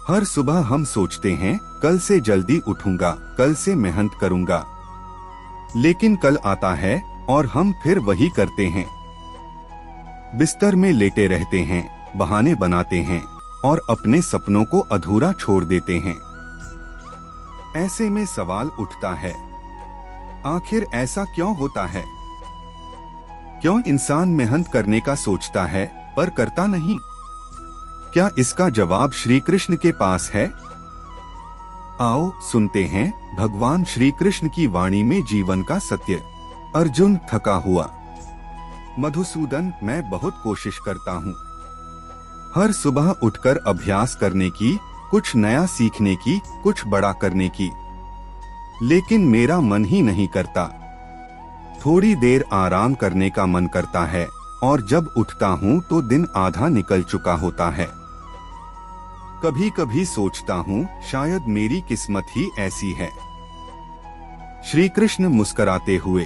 हर सुबह हम सोचते हैं कल से जल्दी उठूंगा, कल से मेहनत करूंगा, लेकिन कल आता है और हम फिर वही करते हैं। बिस्तर में लेटे रहते हैं, बहाने बनाते हैं और अपने सपनों को अधूरा छोड़ देते हैं। ऐसे में सवाल उठता है, आखिर ऐसा क्यों होता है? क्यों इंसान मेहनत करने का सोचता है पर करता नहीं? क्या इसका जवाब श्री कृष्ण के पास है? आओ सुनते हैं भगवान श्री कृष्ण की वाणी में जीवन का सत्य। अर्जुन थका हुआ, मधुसूदन मैं बहुत कोशिश करता हूँ, हर सुबह उठकर अभ्यास करने की, कुछ नया सीखने की, कुछ बड़ा करने की, लेकिन मेरा मन ही नहीं करता। थोड़ी देर आराम करने का मन करता है और जब उठता हूँ तो दिन आधा निकल चुका होता है। कभी कभी सोचता हूँ शायद मेरी किस्मत ही ऐसी है। श्री कृष्ण मुस्कुराते हुए,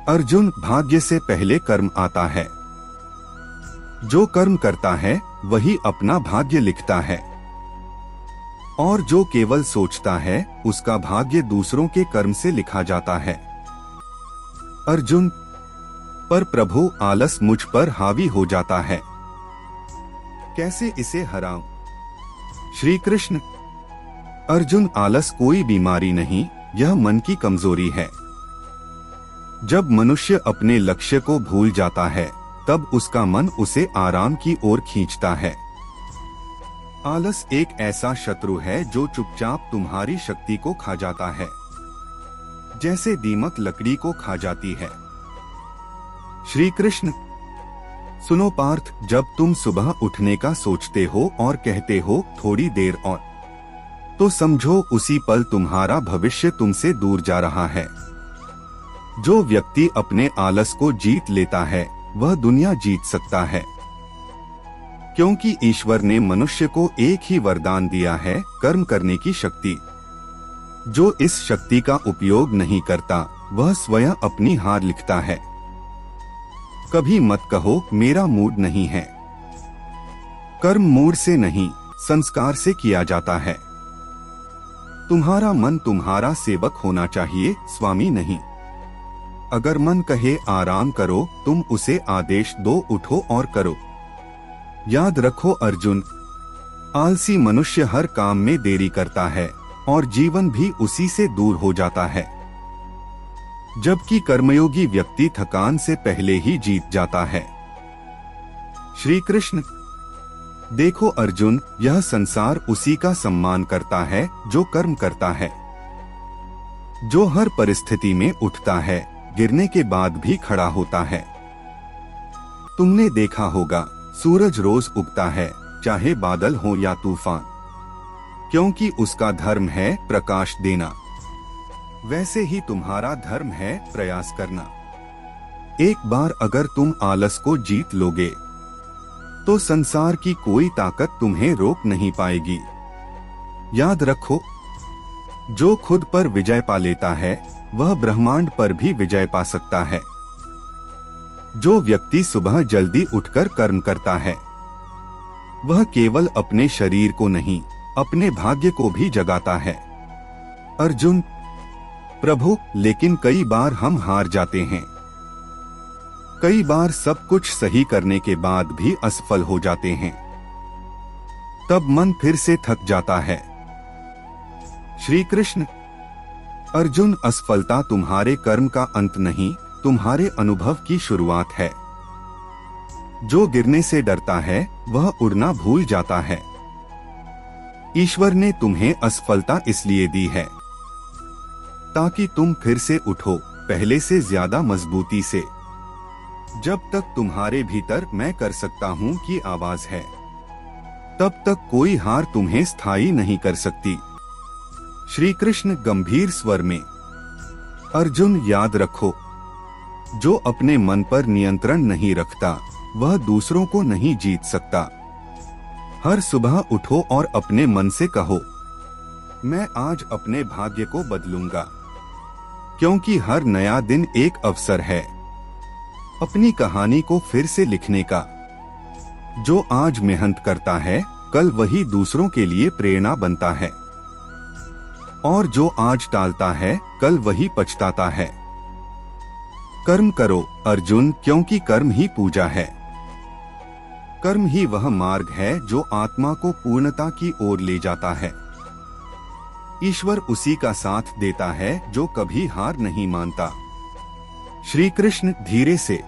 अर्जुन भाग्य से पहले कर्म आता है। जो कर्म करता है वही अपना भाग्य लिखता है, और जो केवल सोचता है उसका भाग्य दूसरों के कर्म से लिखा जाता है। अर्जुन, पर प्रभु आलस मुझ पर हावी हो जाता है, कैसे इसे हराऊं? श्री कृष्ण, अर्जुन आलस कोई बीमारी नहीं, यह मन की कमजोरी है। जब मनुष्य अपने लक्ष्य को भूल जाता है तब उसका मन उसे आराम की ओर खींचता है। आलस एक ऐसा शत्रु है जो चुपचाप तुम्हारी शक्ति को खा जाता है, जैसे दीमक लकड़ी को खा जाती है। श्री कृष्ण, सुनो पार्थ, जब तुम सुबह उठने का सोचते हो और कहते हो थोड़ी देर और, तो समझो उसी पल तुम्हारा भविष्य तुमसे दूर जा रहा है। जो व्यक्ति अपने आलस को जीत लेता है वह दुनिया जीत सकता है, क्योंकि ईश्वर ने मनुष्य को एक ही वरदान दिया है, कर्म करने की शक्ति। जो इस शक्ति का उपयोग नहीं करता वह स्वयं अपनी हार लिखता है। कभी मत कहो मेरा मूड नहीं है। कर्म मूड से नहीं, संस्कार से किया जाता है। तुम्हारा मन तुम्हारा सेवक होना चाहिए, स्वामी नहीं। अगर मन कहे आराम करो, तुम उसे आदेश दो उठो और करो। याद रखो अर्जुन, आलसी मनुष्य हर काम में देरी करता है और जीवन भी उसी से दूर हो जाता है, जबकि कर्मयोगी व्यक्ति थकान से पहले ही जीत जाता है। श्री कृष्ण, देखो अर्जुन, यह संसार उसी का सम्मान करता है जो कर्म करता है, जो हर परिस्थिति में उठता है, गिरने के बाद भी खड़ा होता है। तुमने देखा होगा सूरज रोज उगता है, चाहे बादल हो या तूफान, क्योंकि उसका धर्म है प्रकाश देना। वैसे ही तुम्हारा धर्म है प्रयास करना। एक बार अगर तुम आलस को जीत लोगे तो संसार की कोई ताकत तुम्हें रोक नहीं पाएगी। याद रखो, जो खुद पर विजय पा लेता है वह ब्रह्मांड पर भी विजय पा सकता है। जो व्यक्ति सुबह जल्दी उठकर कर्म करता है वह केवल अपने शरीर को नहीं, अपने भाग्य को भी जगाता है। अर्जुन, प्रभु, लेकिन कई बार हम हार जाते हैं। कई बार सब कुछ सही करने के बाद भी असफल हो जाते हैं। तब मन फिर से थक जाता है। श्री कृष्ण, अर्जुन, असफलता तुम्हारे कर्म का अंत नहीं, तुम्हारे अनुभव की शुरुआत है। जो गिरने से डरता है वह उड़ना भूल जाता है। ईश्वर ने तुम्हें असफलता इसलिए दी है ताकि तुम फिर से उठो, पहले से ज्यादा मजबूती से। जब तक तुम्हारे भीतर मैं कर सकता हूँ की आवाज है, तब तक कोई हार तुम्हें स्थायी नहीं कर सकती। श्री कृष्ण गंभीर स्वर में, अर्जुन याद रखो, जो अपने मन पर नियंत्रण नहीं रखता वह दूसरों को नहीं जीत सकता। हर सुबह उठो और अपने मन से कहो, मैं आज अपने भाग्य को बदलूंगा, क्योंकि हर नया दिन एक अवसर है अपनी कहानी को फिर से लिखने का। जो आज मेहनत करता है कल वही दूसरों के लिए प्रेरणा बनता है। और जो आज टालता है कल वही पछताता है। कर्म करो अर्जुन, क्योंकि कर्म ही पूजा है। कर्म ही वह मार्ग है जो आत्मा को पूर्णता की ओर ले जाता है। ईश्वर उसी का साथ देता है जो कभी हार नहीं मानता। श्री कृष्ण धीरे से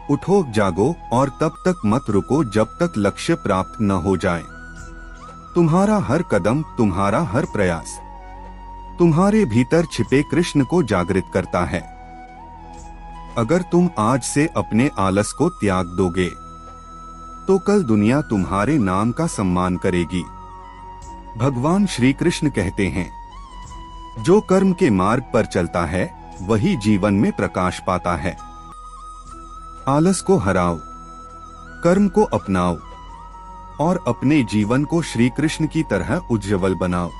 उठो, जागो और तब तक मत रुको जब तक लक्ष्य प्राप्त न हो जाए। तुम्हारा हर कदम, तुम्हारा हर प्रयास तुम्हारे भीतर छिपे कृष्ण को जागृत करता है। अगर तुम आज से अपने आलस को त्याग दोगे तो कल दुनिया तुम्हारे नाम का सम्मान करेगी। भगवान श्री कृष्ण कहते हैं, जो कर्म के मार्ग पर चलता है वही जीवन में प्रकाश पाता है। आलस को हराओ, कर्म को अपनाओ और अपने जीवन को श्री कृष्ण की तरह उज्ज्वल बनाओ।